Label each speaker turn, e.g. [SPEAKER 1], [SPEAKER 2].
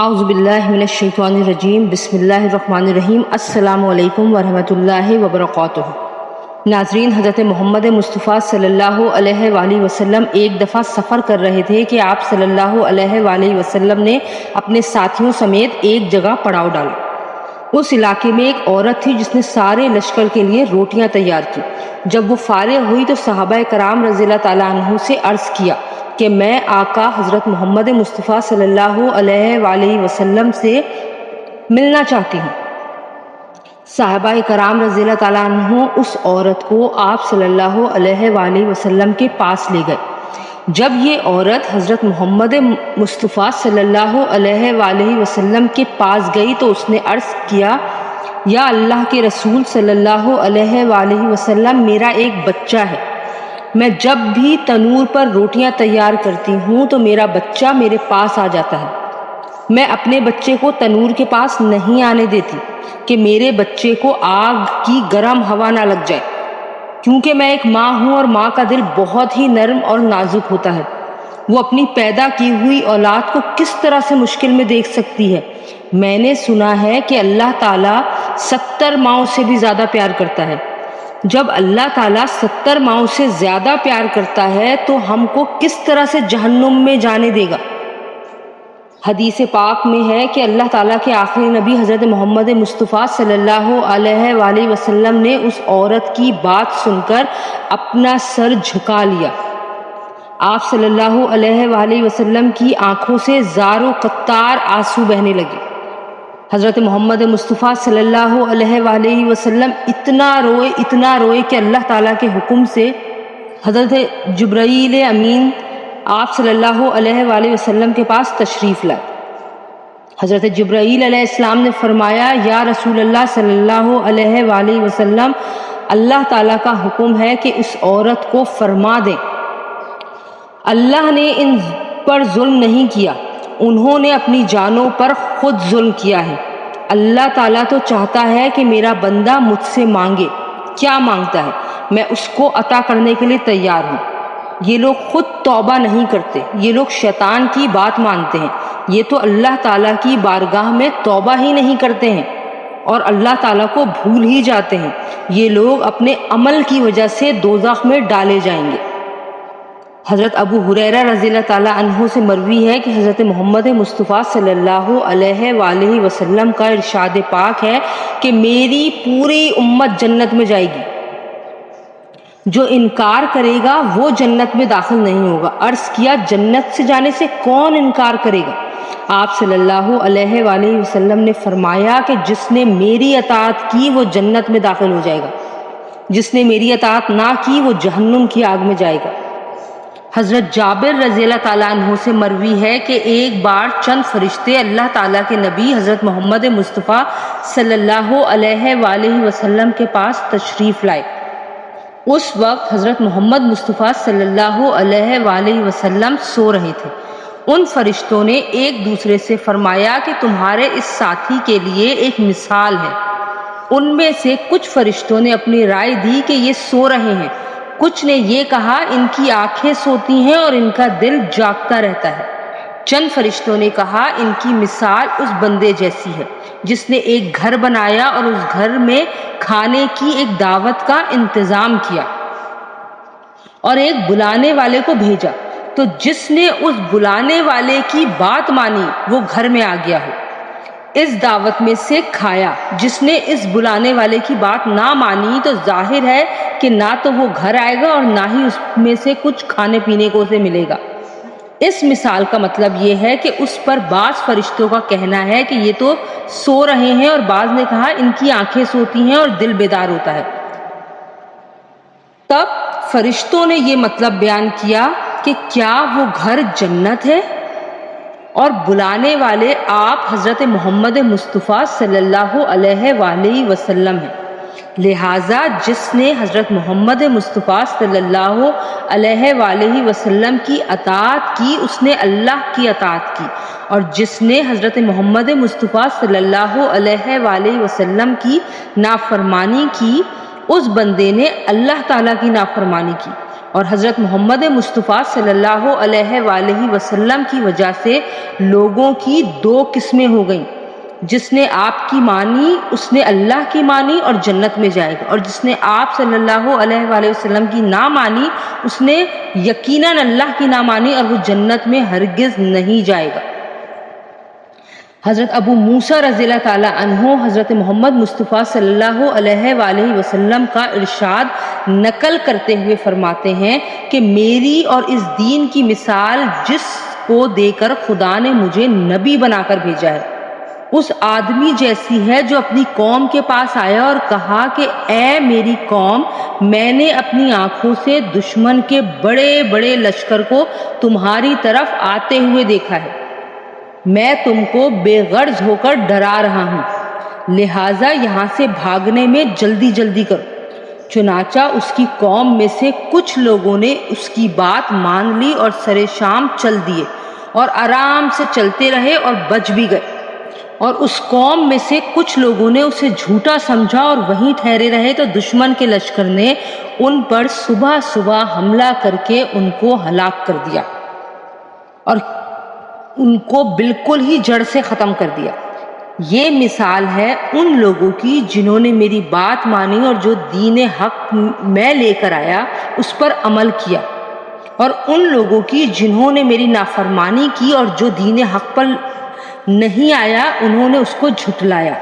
[SPEAKER 1] اعوذ باللہ من الشیطان الرجیم، بسم اللہ الرحمن الرحیم۔ السلام علیکم ورحمۃ اللہ وبرکاتہ۔ ناظرین، حضرت محمد مصطفیٰ صلی اللہ علیہ وآلہ وسلم ایک دفعہ سفر کر رہے تھے کہ آپ صلی اللہ علیہ وآلہ وسلم نے اپنے ساتھیوں سمیت ایک جگہ پڑاؤ ڈالا۔ اس علاقے میں ایک عورت تھی جس نے سارے لشکر کے لیے روٹیاں تیار کی۔ جب وہ فارغ ہوئی تو صحابہ کرام رضی اللہ تعالیٰ عنہ سے عرض کیا کہ میں آقا حضرت محمد مصطفیٰ صلی اللہ علیہ وآلہ وسلم سے ملنا چاہتی ہوں۔ صحابہ کرام رضی اللہ تعالیٰ عنہ اس عورت کو آپ صلی اللہ علیہ وآلہ وسلم کے پاس لے گئے۔ جب یہ عورت حضرت محمد مصطفیٰ صلی اللہ علیہ وآلہ وسلم کے پاس گئی تو اس نے عرض کیا، یا اللہ کے رسول صلی اللہ علیہ وآلہ وسلم، میرا ایک بچہ ہے۔ میں جب بھی تنور پر روٹیاں تیار کرتی ہوں تو میرا بچہ میرے پاس آ جاتا ہے۔ میں اپنے بچے کو تنور کے پاس نہیں آنے دیتی کہ میرے بچے کو آگ کی گرم ہوا نہ لگ جائے، کیونکہ میں ایک ماں ہوں اور ماں کا دل بہت ہی نرم اور نازک ہوتا ہے۔ وہ اپنی پیدا کی ہوئی اولاد کو کس طرح سے مشکل میں دیکھ سکتی ہے۔ میں نے سنا ہے کہ اللہ تعالیٰ 70 ماؤں سے بھی زیادہ پیار کرتا ہے۔ جب اللہ تعالیٰ 70 ماؤں سے زیادہ پیار کرتا ہے تو ہم کو کس طرح سے جہنم میں جانے دے گا۔ حدیث پاک میں ہے کہ اللہ تعالیٰ کے آخری نبی حضرت محمد مصطفیٰ صلی اللہ علیہ وآلہ وسلم نے اس عورت کی بات سن کر اپنا سر جھکا لیا۔ آپ صلی اللہ علیہ وآلہ وسلم کی آنکھوں سے زار و قطار آنسو بہنے لگے۔ حضرت محمد مصطفیٰ صلی اللہ علیہ وآلہ وسلم اتنا روئے کہ اللہ تعالیٰ کے حکم سے حضرت جبرائیل امین آپ صلی اللہ علیہ وآلہ وسلم کے پاس تشریف لائے۔ حضرت جبرائیل علیہ السلام نے فرمایا، یا رسول اللہ صلی اللہ علیہ وآلہ وسلم، اللہ تعالیٰ کا حکم ہے کہ اس عورت کو فرما دیں، اللہ نے ان پر ظلم نہیں کیا، انہوں نے اپنی جانوں پر خود ظلم کیا ہے۔ اللہ تعالیٰ تو چاہتا ہے کہ میرا بندہ مجھ سے مانگے، کیا مانگتا ہے میں اس کو عطا کرنے کے لیے تیار ہوں۔ یہ لوگ خود توبہ نہیں کرتے، یہ لوگ شیطان کی بات مانتے ہیں، یہ تو اللہ تعالیٰ کی بارگاہ میں توبہ ہی نہیں کرتے ہیں اور اللہ تعالیٰ کو بھول ہی جاتے ہیں۔ یہ لوگ اپنے عمل کی وجہ سے دوزخ میں ڈالے جائیں گے۔ حضرت ابو ہریرہ رضی اللہ تعالیٰ عنہ سے مروی ہے کہ حضرت محمد مصطفیٰ صلی اللہ علیہ وآلہ وسلم کا ارشاد پاک ہے کہ میری پوری امت جنت میں جائے گی، جو انکار کرے گا وہ جنت میں داخل نہیں ہوگا۔ عرض کیا، جنت سے جانے سے کون انکار کرے گا؟ آپ صلی اللہ علیہ وآلہ وسلم نے فرمایا کہ جس نے میری اطاعت کی وہ جنت میں داخل ہو جائے گا، جس نے میری اطاعت نہ کی وہ جہنم کی آگ میں جائے گا۔ حضرت جابر رضی اللہ تعالیٰ عنہ سے مروی ہے کہ ایک بار چند فرشتے اللہ تعالیٰ کے نبی حضرت محمد مصطفیٰ صلی اللہ علیہ وآلہ وسلم کے پاس تشریف لائے۔ اس وقت حضرت محمد مصطفیٰ صلی اللہ علیہ وآلہ وسلم سو رہے تھے۔ ان فرشتوں نے ایک دوسرے سے فرمایا کہ تمہارے اس ساتھی کے لیے ایک مثال ہے۔ ان میں سے کچھ فرشتوں نے اپنی رائے دی کہ یہ سو رہے ہیں، کچھ نے یہ کہا ان کی آنکھیں سوتی ہیں اور ان کا دل جاگتا رہتا ہے۔ چند فرشتوں نے کہا ان کی مثال اس بندے جیسی ہے جس نے ایک گھر بنایا اور اس گھر میں کھانے کی ایک دعوت کا انتظام کیا اور ایک بلانے والے کو بھیجا، تو جس نے اس بلانے والے کی بات مانی وہ گھر میں آ گیا ہو، اس دعوت میں سے کھایا۔ جس نے اس بلانے والے کی بات نہ مانی تو ظاہر ہے کہ نہ تو وہ گھر آئے گا اور نہ ہی اس میں سے کچھ کھانے پینے کو اسے ملے گا۔ اس مثال کا مطلب یہ ہے کہ اس پر بعض فرشتوں کا کہنا ہے کہ یہ تو سو رہے ہیں اور بعض نے کہا ان کی آنکھیں سوتی ہیں اور دل بیدار ہوتا ہے۔ تب فرشتوں نے یہ مطلب بیان کیا کہ کیا وہ گھر جنت ہے اور بلانے والے آپ حضرت محمد مصطفیٰ صلی اللہ علیہ وآلہ وسلم ہیں، لہٰذا جس نے حضرت محمد مصطفیٰ صلی اللہ علیہ وآلہ وسلم کی اطاعت کی اس نے اللہ کی اطاعت کی، اور جس نے حضرت محمد مصطفیٰ صلی اللہ علیہ وآلہ وسلم کی نافرمانی کی اس بندے نے اللہ تعالیٰ کی نافرمانی کی۔ اور حضرت محمد مصطفیٰ صلی اللہ علیہ وآلہ وسلم کی وجہ سے لوگوں کی دو قسمیں ہو گئیں، جس نے آپ کی مانی اس نے اللہ کی مانی اور جنت میں جائے گا، اور جس نے آپ صلی اللہ علیہ وآلہ وسلم کی نہ مانی اس نے یقیناً اللہ کی نہ مانی اور وہ جنت میں ہرگز نہیں جائے گا۔ حضرت ابو موسیٰ رضی اللہ تعالیٰ عنہ حضرت محمد مصطفیٰ صلی اللہ علیہ وآلہ وسلم کا ارشاد نقل کرتے ہوئے فرماتے ہیں کہ میری اور اس دین کی مثال جس کو دے کر خدا نے مجھے نبی بنا کر بھیجا ہے اس آدمی جیسی ہے جو اپنی قوم کے پاس آیا اور کہا کہ اے میری قوم، میں نے اپنی آنکھوں سے دشمن کے بڑے بڑے لشکر کو تمہاری طرف آتے ہوئے دیکھا ہے، میں تم کو بے غرض ہو کر ڈرا رہا ہوں، لہٰذا یہاں سے بھاگنے میں جلدی جلدی کرو۔ چنانچہ اس کی قوم میں سے کچھ لوگوں نے اس کی بات مان لی اور سرے شام چل دیے اور آرام سے چلتے رہے اور بچ بھی گئے، اور اس قوم میں سے کچھ لوگوں نے اسے جھوٹا سمجھا اور وہیں ٹھہرے رہے تو دشمن کے لشکر نے ان پر صبح صبح حملہ کر کے ان کو ہلاک کر دیا اور ان کو بالکل ہی جڑ سے ختم کر دیا۔ یہ مثال ہے ان لوگوں کی جنہوں نے میری بات مانی اور جو دین حق میں لے کر آیا اس پر عمل کیا، اور ان لوگوں کی جنہوں نے میری نافرمانی کی اور جو دین حق پر نہیں آیا انہوں نے اس کو جھٹلایا۔